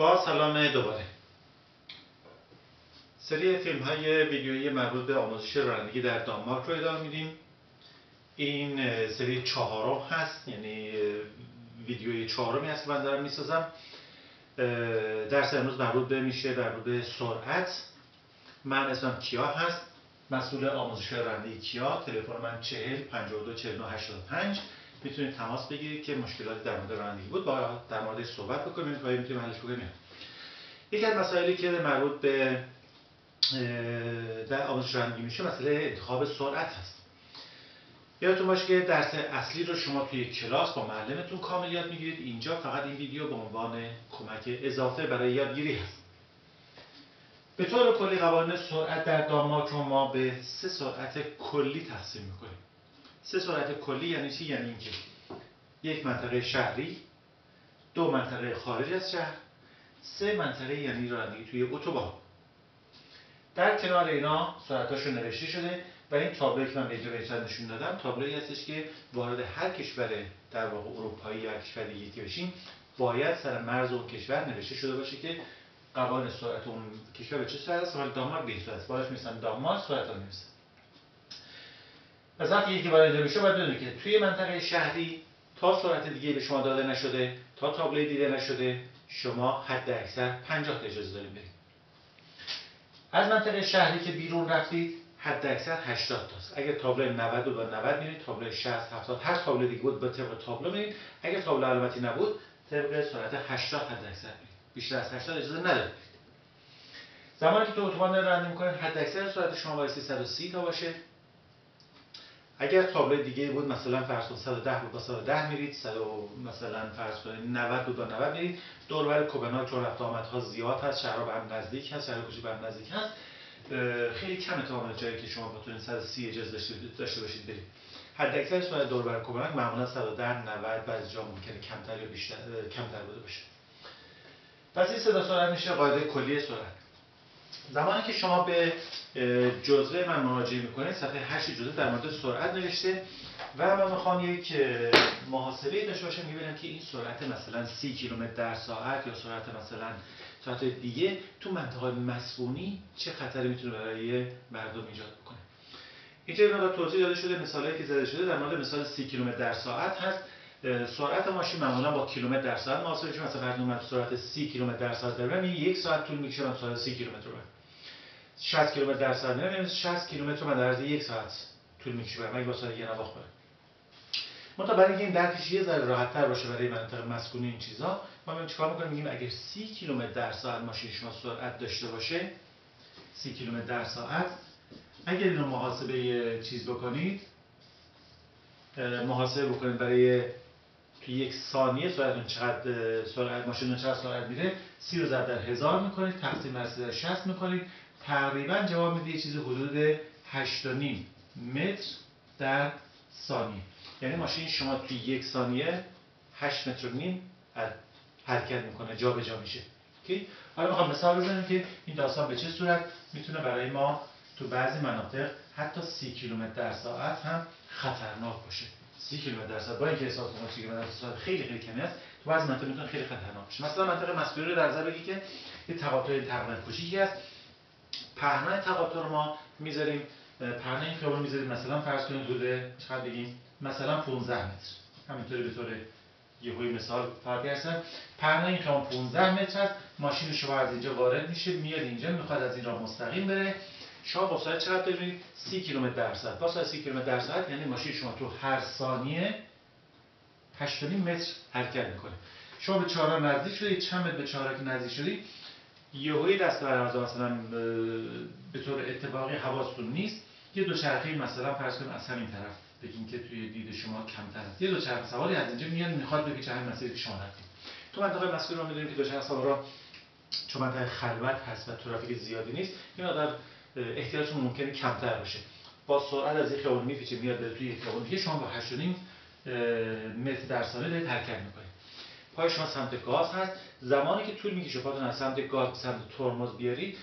با سلام دوباره. سری فیلم های ویدیویی مربوط به آموزش رانندگی در دانمارک رو ادامه میدیم. این سری چهارم هست، یعنی ویدیوی چهارمی هست که من دارم میسازم. درس امروز مربوط به سرعت. من اسمم کیا هست، مسئول آموزش رانندگی کیا. تلفن من 40 52 49 85. میتونید تماس بگیرید که مشکلاتی در مورد رانندگی بود با در موردش صحبت بکنیم و میتونیم حلش بکنیم. یکی از مسائلی که مربوط به در آموزش رانندگی میشه مسئله انتخاب سرعت هست. یادتون باشه که درس اصلی رو شما توی کلاس با معلمتون کامل یاد میگیرید. اینجا فقط این ویدیو به عنوان کمک اضافه برای یادگیری هست. به طور کلی قوانین سرعت در دانمارک ما به 3 سرعت کلی تقسیم میکنیم. 3 سرعت کلی یعنی چی؟ یعنی اینکه یک منطقه شهری، 2 منطقه خارج از شهر، 3 منطقه یعنی رانندگی توی اتوبان. در کنار اینا سرعتاشو نوشته شده و این تابلویی که من بهتون نشون دادم تابلویی هستش که وارد هر کشور در واقع اروپایی یا کشور دیگه که بشیم باید سر مرز اون کشور نوشته شده باشه که قوانین سرعت اون کشور به چه صورت است. ولی دانمارک به این صورت است. باهاش می‌نویسن دانمارک سرعت رو می‌نویسن. پس وقتی یکی وارد بشه باید بدونه که توی منطقه شهری تا سرعت دیگه به شما داده نشده، تا تابلوی دیده نشده، شما حد اکثر 50 تا اجازه دارید برید. از منطقه شهری که بیرون رفتید حد اکثر 80 تاست. اگر تابلو 90 بود با 90 میرید، تابلو 60 70 هر تابلو دیگه بود با طبق تابلو میرید. اگر تابلو علامتی نبود طبق سرعت 80 حد اکثر میرید. بیشتر از 80 اجازه ندارید. زمانی که تو اتوبان رانندگی میکنید حد اکثر سرعت شما باید 130 تا باشه. اگر تابلو دیگه بود مثلا فرض کن 110 بود با 110 میرید، مثلا فرض کنید 90 بود با 90 میرید. دور و بر کوپنهاگ چون رفت آمدها زیاد هست، شهرها به هم نزدیک هست، شهرها کوچیک به هم نزدیک هست، خیلی کمه تا اون جایی که شما بتونید 130 اجازه داشته باشید برید. حد اکثر سرعت دور و بر کوپنهاگ معمولا 110 90 بعضی جا ممکنه کمتر یا بیشتر کمتر بوده باشه. پس این سه سرعت میشه قاعده کلی سرعت. زمانی که شما به جزوه من مراجعه میکنید صفحه 8 جزوه در مورد سرعت نوشته و من میخوام یک محاسبه داشته باشم که ببینم که این سرعت مثلا 30 کیلومتر در ساعت یا سرعت مثلا سرعت دیگه تو منطقه مسکونی چه خطری میتونه برای مردم ایجاد بکنه. اینجا مقدار توضیح داده شده، مثالی که زده شده در مورد مثال 30 کیلومتر در ساعت هست. سرعت ماشین معمولا با کیلومتر در ساعت محاسبه میشه. مثلا فرض کنید سرعت 30 کیلومتر در ساعت دارم، این 1 ساعت طول میکشه من سرعت 30 کیلومتر رو 60 کیلومتر در ساعت میرم، یعنی 60 کیلومتر من در عرض 1 ساعت طول میکشه برام اگه با سرعت 1 نواخت برم. منتها برای اینکه این درکش یه ذره راحت‌تر باشه برای مناطق مسکونی این چیزا ما میگیم چیکار می‌کنیم؟ میگیم اگر 30 کیلومتر در ساعت ماشین شما سرعت داشته باشه، 30 کیلومتر در ساعت، اگر اینو محاسبه چیز بکنید، محاسبه بکنید برای تو 1 ثانیه سرعتتون چقدر، سرعت ماشینتون چقدر سرعت میره، 30 رو ضرب در 1000 می‌کنید، تقسیم بر 360 می‌کنید، تقریبا جواب میده یه چیزی حدود 8.5 متر در ثانیه. یعنی ماشین شما توی 1 ثانیه 8 متر و نیم حرکت میکنه، جا به جا میشه. حالا میخوام مثال بزنیم که این داستان به چه صورت میتونه برای ما تو بعضی مناطق حتی 30 کیلومتر در ساعت هم خطرناک باشه. 30 کیلومتر در ساعت با اینکه احساس می‌کنید 30 کیلومتر در ساعت خیلی کمی است، تو بعضی مناطق میتونه خیلی خطرناک باشه. مثلا منطقه مسکونی رو در نظر بگیرید که یه تقاطع تقریبا کوچیکی است. پهنای تقاطع رو ما میذاریم، پهنای این خیابون میذاریم مثلا فرض کنید حدود چقدر بگیم مثلا 15 متر. همینطوری به طور یهویی مثال فرض هستم. پهنای این خیابون 15 متر است. ماشین شما از اینجا وارد میشه، میاد اینجا، میخواد از این راه مستقیم بره. شما با سرعت چقدر دارید؟ 30 کیلومتر در ساعت. با سرعت 30 کیلومتر در ساعت یعنی ماشین شما تو هر ثانیه 8.5 متر حرکت میکنه. شما به چهارراه نزدیک شدید، چند متر به چهارراه که نزدیک شدید، یهویی دست بر مثلا به طور اتفاقی حواستون نیست، یه دوچرخه مثلا فرض کنیم از همین طرف بگیم که توی دید شما کمتر است، یه دوچرخه سواری از اینجا میاد میخواد بپیچه همین مسیری که شما رفتید. تو منطقه مسکونی رو می‌دونیم که دوچرخه سوارا چون منطقه خلوت هست و ترافیک زیادی نیست، این مقدار احتیاطتون ممکنه کمتر باشه. با سرعت از این خیابون میپیچه میاد توی خیابون دیگه، شما با 8.5 متر در ثانیه دارید حرکت میکنید. پای شما سمت گاز هست. زمانی که طول میکشه پاتون از سمت گاز به سمت ترمز بیارید،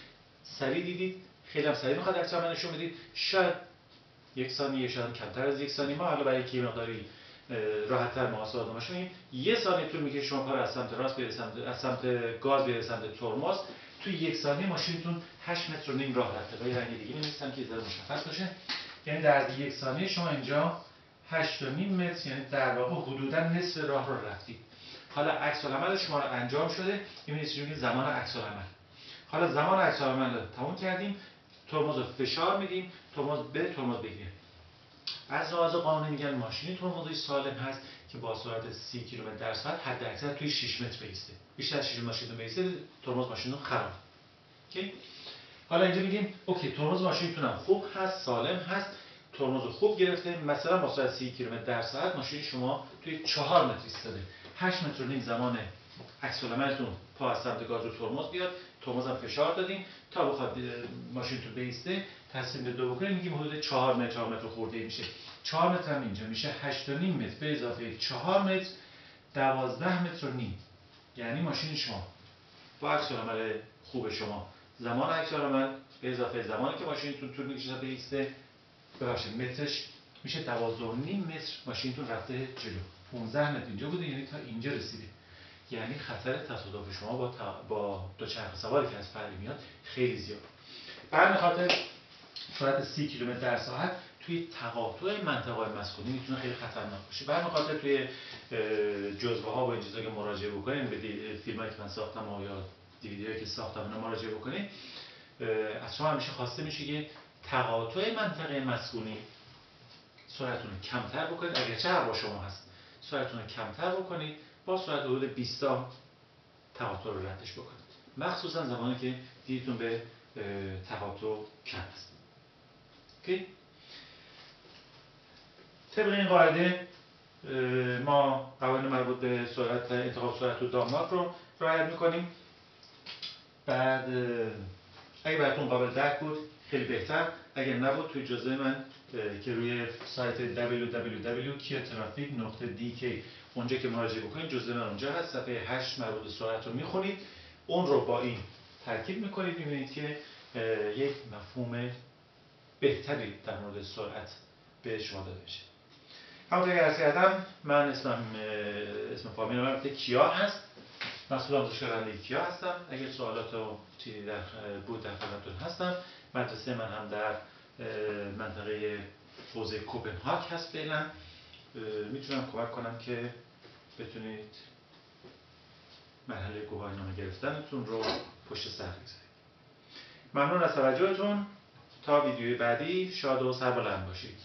سریع دیدید خیلی هم سریع میخواد عکس عمل نشون بدید، شاید 1 ثانیه، شاید کمتر از 1 ثانیه. ما حالا برای اینکه مقداری راحت‌تر محاسبات باشیم. 1 ثانیه طول می‌کشه شما پا رو از سمت راست بیارید از سمت گاز بیارید سمت ترمز، توی 1 ثانیه ماشینتون 8 متر و نیم راه رفته. با یه رنگ دیگه می‌نویسم که ذره مشخص باشه. یعنی در 1 ثانیه شما اینجا 8.5 متر، یعنی در واقع حدوداً نصف راه رو رفتید. حالا عکس‌العمل شما رو انجام شده، می‌بینید زمان عکس‌العمل. حالا زمان عکس‌العمل رو تموم کردیم، ترمز رو فشار میدیم، ترمز بگیره. از لحاظ قانونی میگن ماشینی ترمزی سالم هست که با سرعت 30 کیلومتر در ساعت حداکثر توی 6 متر بیسته. بیشتر از 6 ماشین بیسته ترمز ماشینتون خراب. اوکی؟ حالا اینجا میگیم اوکی ترمز ماشینتون هم خوب هست، سالم هست، ترمز رو خوب گرفته، مثلا با سرعت 30 کیلومتر در ساعت ماشین شما توی 4 متر ایستاده. 8 متر و نیم زمان عکس‌العملتون پا از سمت گاز رو ترمز بیاد، ترمز هم فشار دادیم تا بخواد ماشینتون بیسته، تصمیم به دو بکنید، میگیم حدود 4 متر خورده میشه. 4 متر هم اینجا میشه 8.5 متر به اضافه 4 متر 12 متر و نیم. یعنی ماشین شما با عکس‌العمل خوب شما، زمان عکس‌العمل به اضافه زمانی که ماشینتون طول میکشه تا بیسته، ببخشید مترش میشه 12.5 متر ماشینتون رفته جلو. 15 متر اینجا بوده، یعنی تا اینجا رسیده. یعنی خطر تصادف شما با دوچرخه سواری که از فردی میاد خیلی زیاد. بر خاطر سرعت 30 کیلومتر در ساعت توی تقاطع منطقه‌های مسکونی میتونه خیلی خطرناک باشه. بر خاطر توی جزوه ها و این چیزا که مراجعه بکنید، به فیلمایی که من ساختم یا دیویدیوهایی که ساختم اونا مراجعه بکنید، از شما همیشه خواسته میشه که تقاطع منطقه مسکونی سرعتتون رو کمتر بکنید. اگرچه هوا شما هست، سرعتتون رو کمتر بکنید، با سرعت حدود 20 تا تقاطع رو ردش بکنید، مخصوصا زمانی که دیدتون به تقاطع کم است. اوکی؟ طبق این قاعده ما قوانین مربوط به سرعت انتخاب سرعت و دامناک رو رعایت میکنیم. بعد اگه براتون قابل درک بود خیلی بهتر، اگر نبود توی جزوه من که روی سایت www.kiatraffic.dk اونجا که مراجعه بکنید جزوه من اونجا هست، صفحه 8 مربوط به سرعت رو میخونید، اون رو با این ترکیب میکنید، میبینید که یک مفهوم بهتری در مورد سرعت به شما داده میشه. همونطور که عرض کردم من اسم فامیل من کیا هست، مسئول آموزشگاه رانندگی کیا هستم. اگر سوالات و چیزی بود در خدمتتون هستم. مدرسه من هم در منطقه حوزه کوپنهاگ هست فعلا. میتونم کمک کنم که بتونید مرحله گواهینامه گرفتنتون رو پشت سر بگذارید. ممنون از توجهتون. تا ویدیوی بعدی شاد و سربلند باشید.